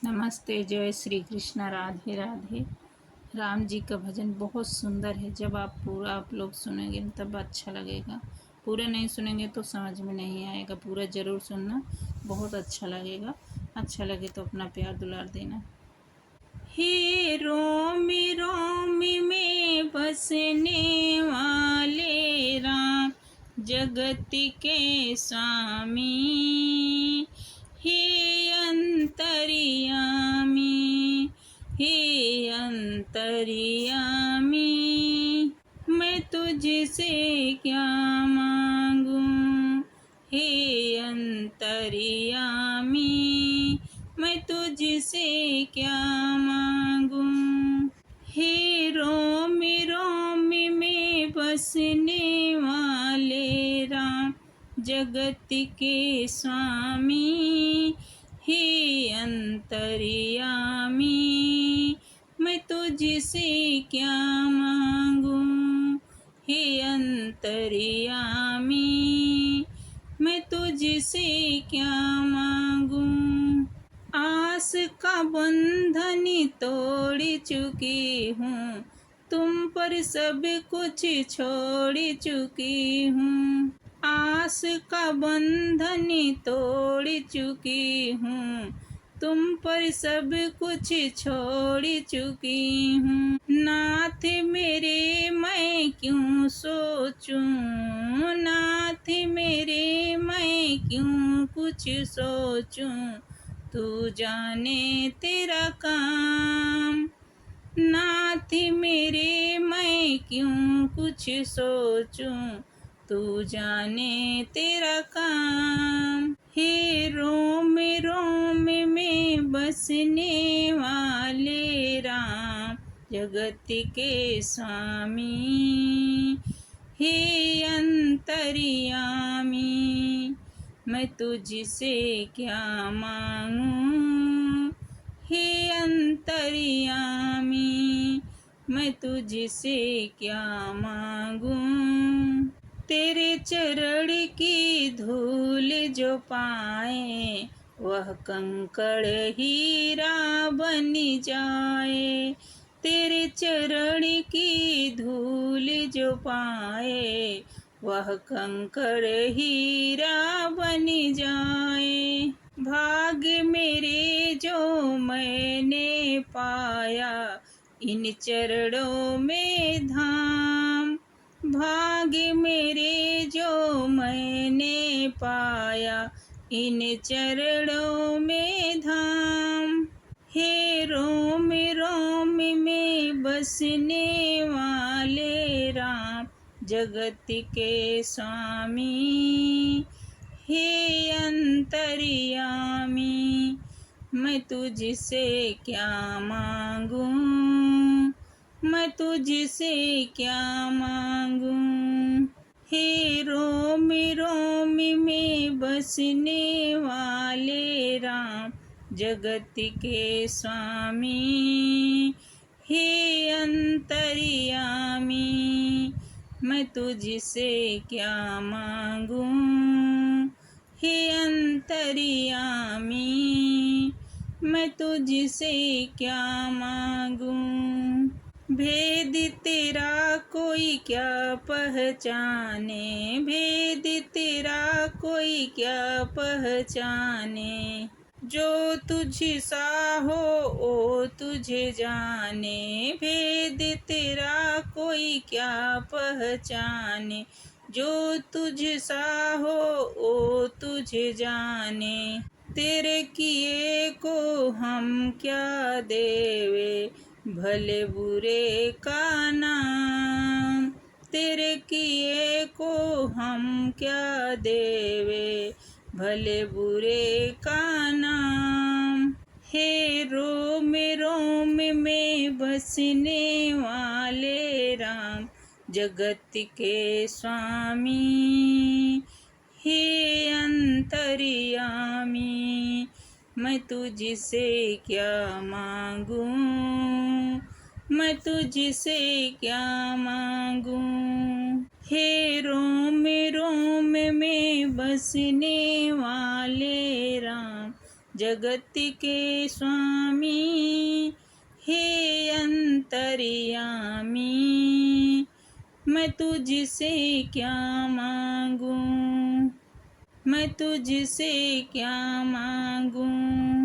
नमस्ते, जय श्री कृष्ण, राधे राधे। राम जी का भजन बहुत सुंदर है। जब आप लोग सुनेंगे तब अच्छा लगेगा। पूरा नहीं सुनेंगे तो समझ में नहीं आएगा। पूरा ज़रूर सुनना, बहुत अच्छा लगेगा। अच्छा लगे तो अपना प्यार दुलार देना। हे रोमी रोमी में बसने वाले राम, जगत के स्वामी। हे अंतर्यामी, हे अंतर्यामी, मैं तुझसे क्या मांगूं। हे अंतर्यामी, मैं तुझसे क्या मांगूं। हे रोमी रोमी में बसने वाले राम, जगत के स्वामी। हे अंतर्यामी, मैं तुझसे क्या मांगूं। हे अंतर्यामी, मैं तुझसे क्या मांगूं। आस का बंधन तोड़ चुकी हूँ, तुम पर सब कुछ छोड़ चुकी हूँ। आस का बंधन तोड़ चुकी हूँ, तुम पर सब कुछ छोड़ चुकी हूँ। नाथ मेरे मैं क्यों सोचूं, नाथ मेरे मैं क्यों कुछ सोचूं। तू जाने तेरा काम, नाथ मेरे मैं क्यों कुछ सोचूं। तू जाने तेरा काम। हे रोम रोम में बसने वाले राम, जगत के स्वामी। हे अंतर्यामी, मैं तुझसे क्या मांगूं। हे अंतर्यामी, मैं तुझसे क्या मांगूं। तेरे चरण की धूल जो पाए, वह कंकड़ हीरा बन जाए। तेरे चरण की धूल जो पाए, वह कंकड़ हीरा बन जाए। भाग्य मेरे जो मैंने पाया, इन चरणों में धाम। भाग्य मेरे जो मैंने पाया, इन चरणों में धाम। हे रोम रोम में बसने वाले राम, जगत के स्वामी। हे अंतर्यामी, मैं तुझसे क्या मांगूं। मैं तुझसे क्या मांगूं। हे रोम रोम में बसने वाले राम, जगत के स्वामी। हे अंतर्यामी, मैं तुझसे क्या मांगूं। हे अंतर्यामी, मैं तुझसे क्या मांगूं। भेद तेरा कोई क्या पहचाने, भेद तेरा कोई क्या पहचाने। जो तुझ सा हो ओ तुझे जाने, भेद तेरा कोई क्या पहचाने। जो तुझ सा हो ओ तुझे जाने। तेरे किए को हम क्या देवे, भले बुरे का नाम। तेरे किए को हम क्या देवे, भले बुरे का नाम। हे रोम रोम में बसने वाले राम, जगत के स्वामी। हे अंतर्यामी, मैं तुझसे क्या मांगूं। मैं तुझसे क्या मांगूं। हे रोम रोम में बसने वाले राम, जगत के स्वामी हे अंतर्यामी, मैं तुझसे क्या मांगूं, मैं तुझसे क्या मांगूं।